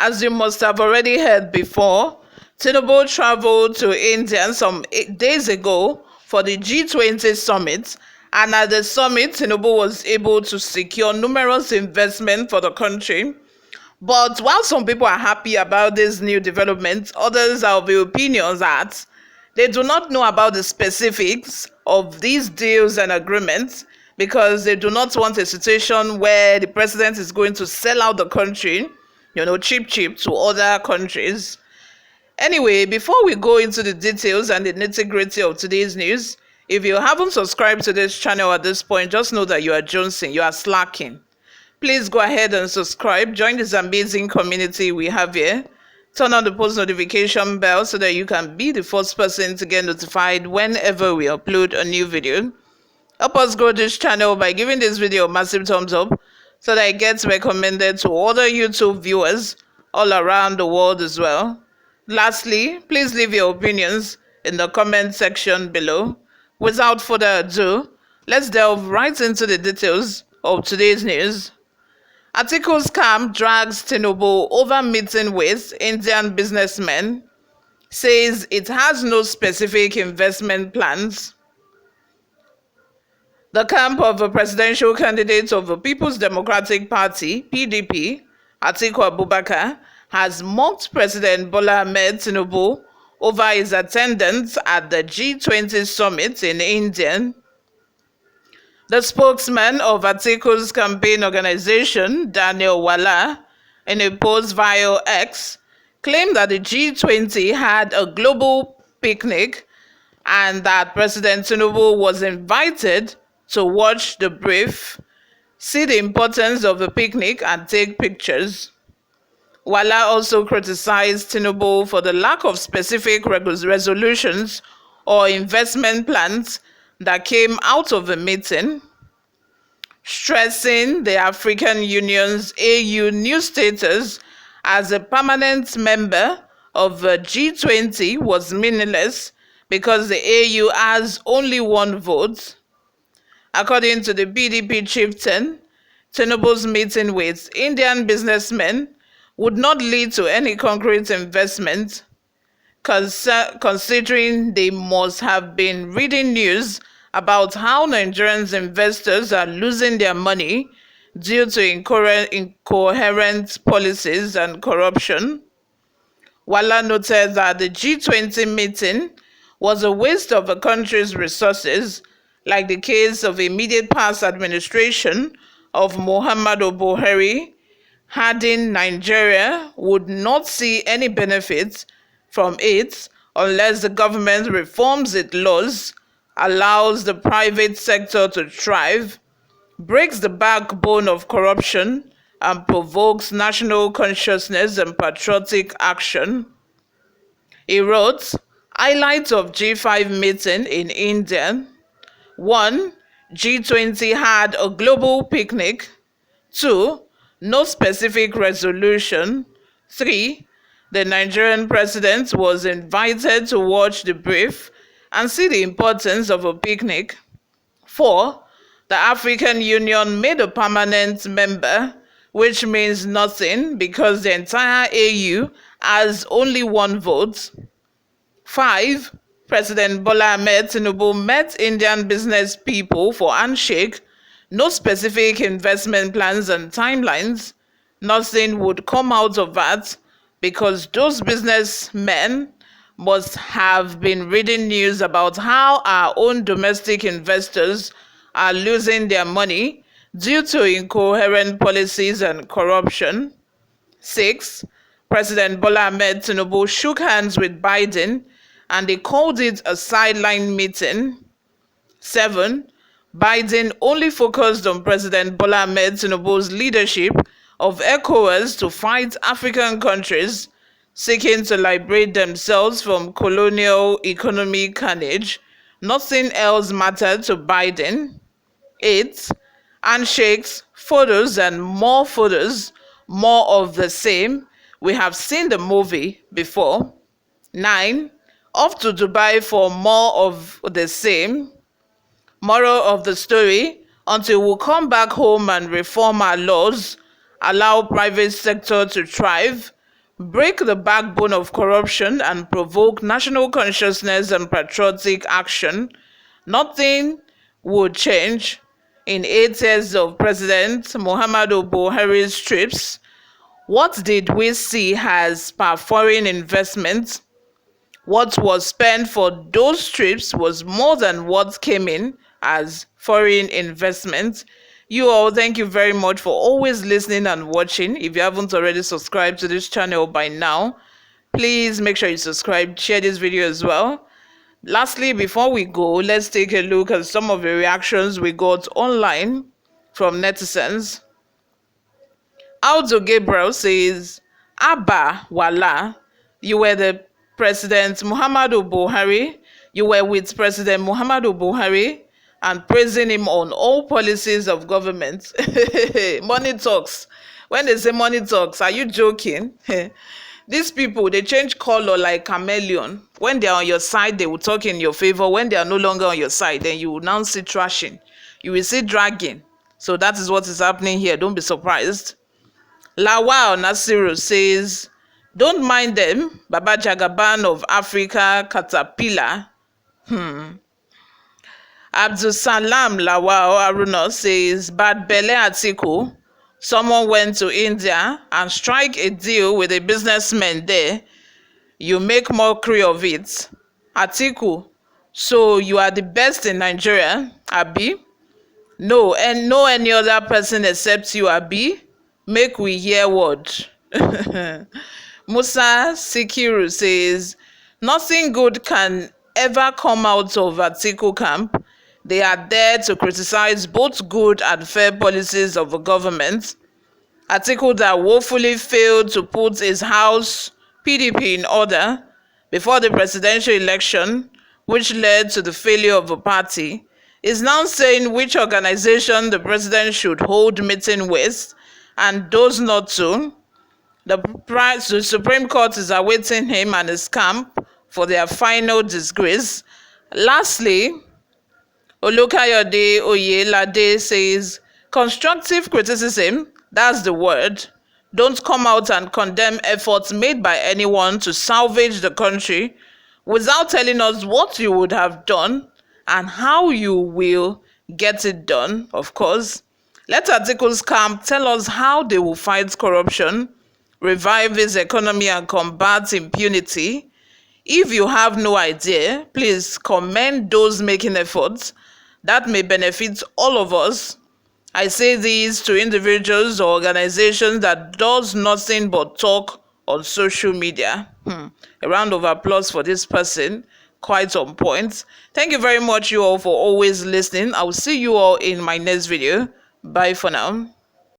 As you must have already heard before, Tinubu traveled to India some 8 days ago for the G20 summit, and at the summit, Tinubu was able to secure numerous investment for the country. But while some people are happy about this new development, others are of the opinion that they do not know about the specifics of these deals and agreements because they do not want a situation where the president is going to sell out the country, cheap to other countries. Anyway, before we go into the details and the nitty-gritty of today's news, if you haven't subscribed to this channel at this point, just know that you are jonesing, you are slacking. Please go ahead and subscribe. Join this amazing community we have here. Turn on the post notification bell so that you can be the first person to get notified whenever we upload a new video. Help us grow this channel by giving this video a massive thumbs up so that it gets recommended to other YouTube viewers all around the world as well. Lastly, please leave your opinions in the comment section below. Without further ado, let's delve right into the details of today's news. Atiku's camp drags Tinubu over meeting with Indian businessmen, says it has no specific investment plans. The camp of the presidential candidate of the People's Democratic Party, PDP, Atiku Abubakar, has mocked President Bola Ahmed Tinubu over his attendance at the G20 summit in India. The spokesman of Atiku's campaign organization, Daniel Wala, in a post via X, claimed that the G20 had a global picnic and that President Tinubu was invited to watch the brief, see the importance of the picnic, and take pictures. Wala also criticized Tinubu for the lack of specific resolutions or investment plans that came out of the meeting, stressing the African Union's AU new status as a permanent member of the G20 was meaningless because the AU has only one vote. According to the PDP chieftain, Tinubu's meeting with Indian businessmen would not lead to any concrete investment, considering they must have been reading news about how Nigerian investors are losing their money due to incoherent policies and corruption. Wala noted that the G20 meeting was a waste of the country's resources, like the case of immediate past administration of Muhammadu Buhari, adding Nigeria would not see any benefits from it unless the government reforms its laws, allows the private sector to thrive, breaks the backbone of corruption, and provokes national consciousness and patriotic action. He wrote, highlights of G5 meeting in India. 1. G20 had a global picnic. 2. No specific resolution. 3. The Nigerian president was invited to watch the brief and see the importance of a picnic. 4. The African Union made a permanent member, which means nothing because the entire AU has only one vote. 5. President Bola Ahmed Tinubu met Indian business people for handshake. No specific investment plans and timelines. Nothing would come out of that because those businessmen must have been reading news about how our own domestic investors are losing their money due to incoherent policies and corruption. 6. President Bola Ahmed Tinubu shook hands with Biden and they called it a sideline meeting. 7. Biden only focused on President Bola Ahmed Tinubu's leadership of ECOWAS to fight African countries seeking to liberate themselves from colonial economic carnage. Nothing else mattered to Biden. 8. Handshakes, photos, and more photos, more of the same. We have seen the movie before. 9. Off to Dubai for more of the same. Moral of the story: until we come back home and reform our laws, allow private sector to thrive, break the backbone of corruption, and provoke national consciousness and patriotic action, nothing would change. In 8 years of President Muhammadu Buhari's trips, what did we see as per foreign investment? What was spent for those trips was more than what came in as foreign investment. You all, thank you very much for always listening and watching. If you haven't already subscribed to this channel by now, please make sure you subscribe, share this video as well. Lastly, before we go, let's take a look at some of the reactions we got online from netizens. Aldo Gabriel says, Abba Wala, you were the President Muhammadu Buhari. You were with President Muhammadu Buhari and praising him on all policies of government. Money talks. When they say money talks, are you joking? These people, they change color like chameleon. When they are on your side, they will talk in your favor. When they are no longer on your side, then you will now see trashing. You will see dragging. So that is what is happening here. Don't be surprised. Lawal Nasiru says, don't mind them, Baba Jagaban of Africa, Caterpillar. Abdul Salam Lawal Aruna says, Bad Bele Atiku, someone went to India and strike a deal with a businessman there. You make mockery of it. Atiku, so you are the best in Nigeria, Abi? No, and no any other person except you, Abi? Make we hear word. Musa Sikiru says, nothing good can ever come out of Atiku camp. They are there to criticize both good and fair policies of the government. Atiku that woefully failed to put his house PDP in order before the presidential election, which led to the failure of the party, is now saying which organization the president should hold meeting with and those not to. The Supreme Court is awaiting him and his camp for their final disgrace. Lastly, Olukayode Oyelade says, constructive criticism, that's the word. Don't come out and condemn efforts made by anyone to salvage the country without telling us what you would have done and how you will get it done, of course. Let Atiku's camp tell us how they will fight corruption, revive his economy, and combat impunity. If you have no idea, please commend those making efforts that may benefit all of us. I say this to individuals or organizations that does nothing but talk on social media. A round of applause for this person. Quite on point. Thank you very much, you all, for always listening. I will see you all in my next video. Bye for now.